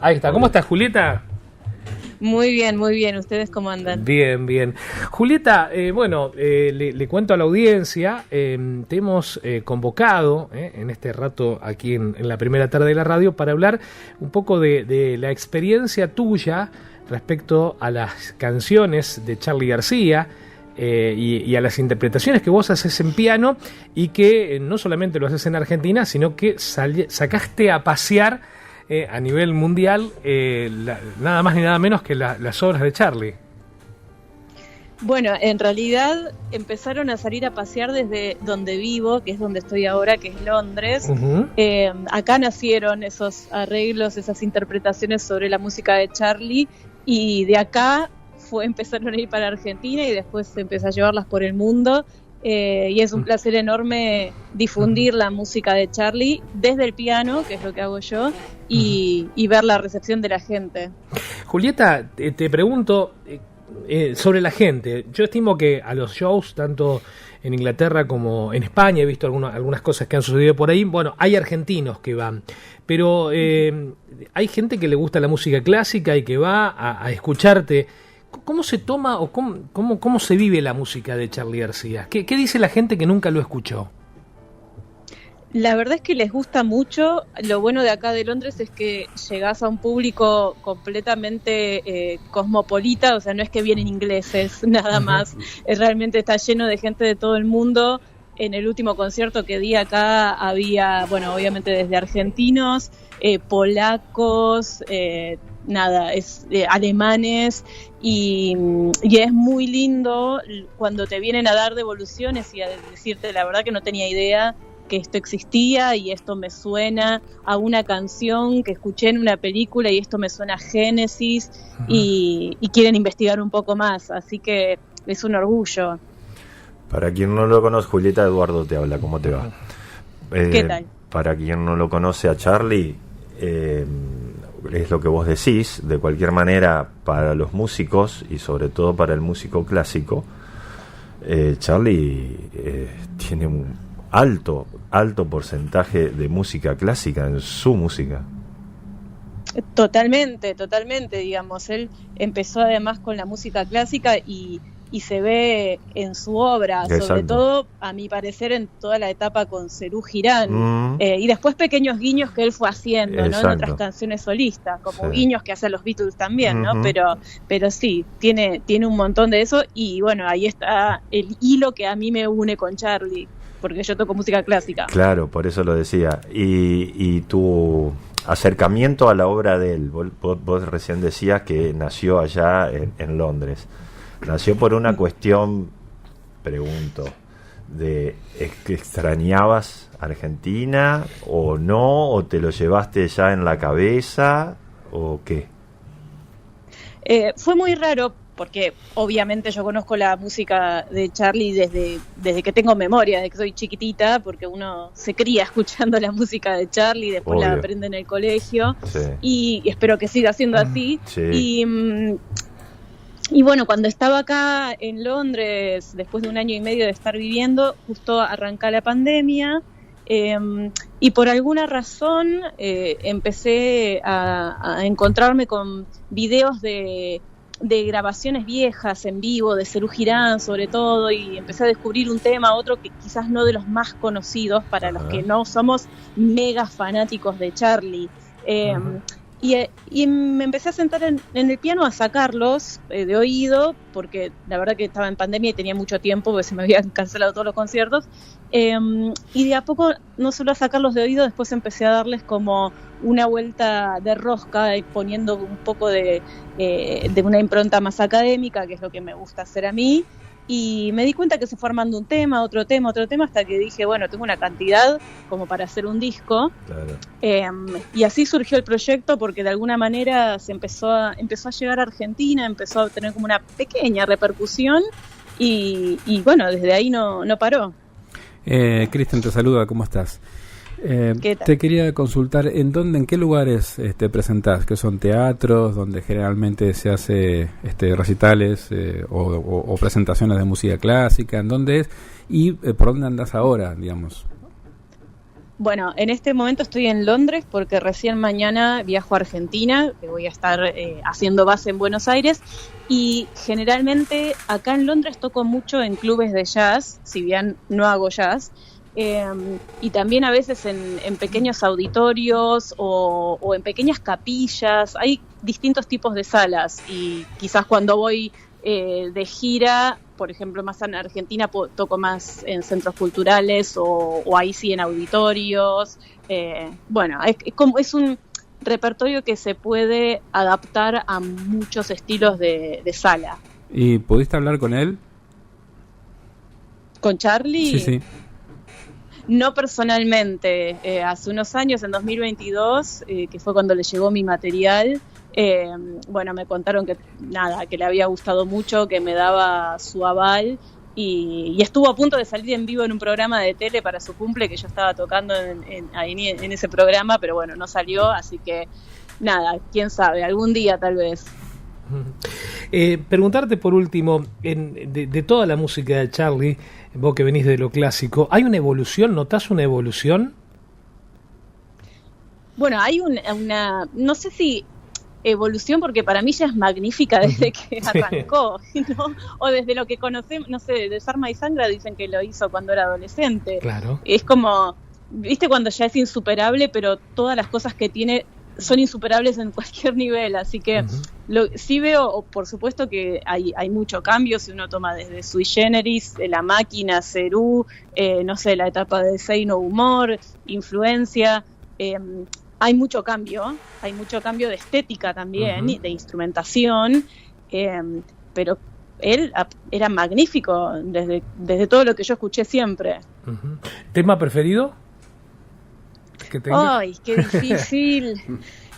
Ahí está. ¿Cómo estás, Julieta? Muy bien, muy bien. ¿Ustedes cómo andan? Bien, bien. Julieta, le cuento a la audiencia, te hemos convocado en este rato aquí en la primera tarde de la radio para hablar un poco de la experiencia tuya respecto a las canciones de Charly García y a las interpretaciones que vos haces en piano y que no solamente lo haces en Argentina, sino que sacaste a pasear a nivel mundial, nada más ni nada menos que las obras de Charly. Bueno, en realidad empezaron a salir a pasear desde donde vivo, que es donde estoy ahora, que es Londres. Uh-huh. Acá nacieron esos arreglos, esas interpretaciones sobre la música de Charly, y de acá empezaron a ir para Argentina y después se empezó a llevarlas por el mundo. Y es un placer enorme difundir la música de Charly desde el piano, que es lo que hago yo, y ver la recepción de la gente. Julieta, te pregunto sobre la gente. Yo estimo que a los shows, tanto en Inglaterra como en España, he visto algunas cosas que han sucedido por ahí. Bueno, hay argentinos que van, pero hay gente que le gusta la música clásica y que va a escucharte. ¿Cómo se toma o cómo se vive la música de Charly García? ¿Qué dice la gente que nunca lo escuchó? La verdad es que les gusta mucho. Lo bueno de acá de Londres es que llegás a un público completamente cosmopolita, o sea, no es que vienen ingleses, nada más. Realmente está lleno de gente de todo el mundo. En el último concierto que di acá había, bueno, obviamente desde argentinos, polacos, alemanes, y es muy lindo cuando te vienen a dar devoluciones y a decirte la verdad que no tenía idea que esto existía y esto me suena a una canción que escuché en una película y esto me suena a Génesis, y quieren investigar un poco más, así que es un orgullo. Para quien no lo conoce, Julieta, Eduardo te habla, ¿cómo te va? ¿Qué tal? Para quien no lo conoce a Charly, es lo que vos decís, de cualquier manera, para los músicos y sobre todo para el músico clásico, Charly tiene un alto porcentaje de música clásica en su música. Totalmente, digamos, él empezó además con la música clásica y se ve en su obra. Exacto. Sobre todo, a mi parecer, en toda la etapa con Serú Girán, y después pequeños guiños que él fue haciendo, ¿no? En otras canciones solistas, como guiños que hacen los Beatles también, ¿no? Pero sí, tiene un montón de eso, y bueno, ahí está el hilo que a mí me une con Charly, porque yo toco música clásica. Claro, por eso lo decía. Y tu acercamiento a la obra de él, vos recién decías que nació allá en Londres. ¿Nació por una cuestión, pregunto, de que extrañabas Argentina o no, o te lo llevaste ya en la cabeza, o qué? Fue muy raro porque obviamente yo conozco la música de Charly desde que tengo memoria, desde que soy chiquitita, porque uno se cría escuchando la música de Charly, después la aprende en el colegio, y espero que siga siendo así. Y bueno, cuando estaba acá en Londres, después de 1 año y medio de estar viviendo, justo arrancó la pandemia, y por alguna razón empecé a encontrarme con videos de grabaciones viejas en vivo, de Serú Girán sobre todo, y empecé a descubrir un tema, otro que quizás no de los más conocidos para los que no somos mega fanáticos de Charly. Y me empecé a sentar en el piano a sacarlos de oído, porque la verdad que estaba en pandemia y tenía mucho tiempo, porque se me habían cancelado todos los conciertos, y de a poco, no solo a sacarlos de oído, después empecé a darles como una vuelta de rosca, poniendo un poco de una impronta más académica, que es lo que me gusta hacer a mí. Y me di cuenta que se fue armando un tema, otro tema, hasta que dije, bueno, tengo una cantidad como para hacer un disco. Claro. Y así surgió el proyecto, porque de alguna manera se empezó a llegar a Argentina, empezó a tener como una pequeña repercusión, y bueno, desde ahí no paró. Cristian te saluda, ¿cómo estás? Te quería consultar, ¿en qué lugares te presentás? ¿Que son teatros donde generalmente se hace recitales o presentaciones de música clásica? ¿En dónde es? ¿Y por dónde andás ahora, digamos? Bueno, en este momento estoy en Londres porque recién mañana viajo a Argentina, que voy a estar haciendo base en Buenos Aires, y generalmente acá en Londres toco mucho en clubes de jazz, si bien no hago jazz, y también a veces en pequeños auditorios o en pequeñas capillas. Hay distintos tipos de salas y quizás cuando voy de gira, por ejemplo, más en Argentina, toco más en centros culturales o ahí sí en auditorios. Bueno, es un repertorio que se puede adaptar a muchos estilos de sala. ¿Y pudiste hablar con él? ¿Con Charlie? Sí, sí. No personalmente. Hace unos años, en 2022, que fue cuando le llegó mi material, bueno, me contaron que le había gustado mucho, que me daba su aval y estuvo a punto de salir en vivo en un programa de tele para su cumple, que yo estaba tocando en ese programa, pero bueno, no salió, así que nada, quién sabe, algún día tal vez. Preguntarte por último, de toda la música de Charlie, vos que venís de lo clásico, ¿hay una evolución? ¿Notás una evolución? Bueno, hay una no sé si evolución, porque para mí ya es magnífica desde que arrancó, ¿no? O desde lo que conocemos, no sé, Desarma y Sangra dicen que lo hizo cuando era adolescente. Claro. Es como, viste, cuando ya es insuperable, pero todas las cosas que tiene son insuperables en cualquier nivel, así que sí veo, por supuesto que hay mucho cambio, si uno toma desde Sui Generis, La Máquina, Cerú, no sé, la etapa de Say No Humor, Influencia, hay mucho cambio de estética también, de instrumentación, pero él era magnífico desde todo lo que yo escuché siempre. ¿Tema preferido? Ay,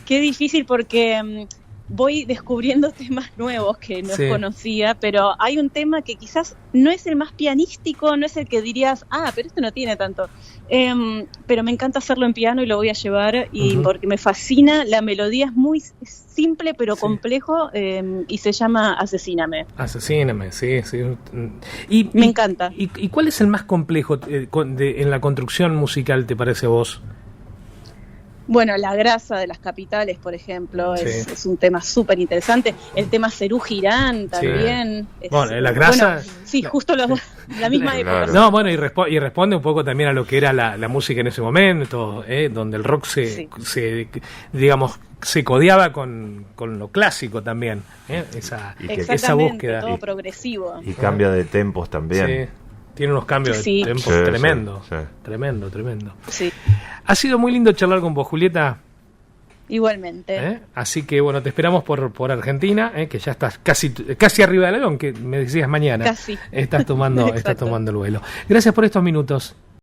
qué difícil porque voy descubriendo temas nuevos que no conocía, pero hay un tema que quizás no es el más pianístico, no es el que dirías, pero este no tiene tanto, pero me encanta hacerlo en piano y lo voy a llevar, y porque me fascina, la melodía es muy simple pero complejo, y se llama Asesíname. Asesíname, sí. Me encanta. ¿Y cuál es el más complejo en la construcción musical, te parece a vos? Bueno, La Grasa de las Capitales, por ejemplo, es un tema súper interesante. El tema Cerú Girán también. Bueno, La Grasa... Bueno, sí, justo la misma época. No, bueno, y responde un poco también a lo que era la música en ese momento, donde el rock se codeaba con lo clásico también, esa búsqueda. Todo progresivo. Y cambio de tempos también. Sí. Tiene unos cambios de tiempo tremendo. Tremendo. Sí. Ha sido muy lindo charlar con vos, Julieta. Igualmente. Así que bueno, te esperamos por Argentina, que ya estás casi arriba del avión, que me decías mañana. Casi. Estás tomando el vuelo. Gracias por estos minutos.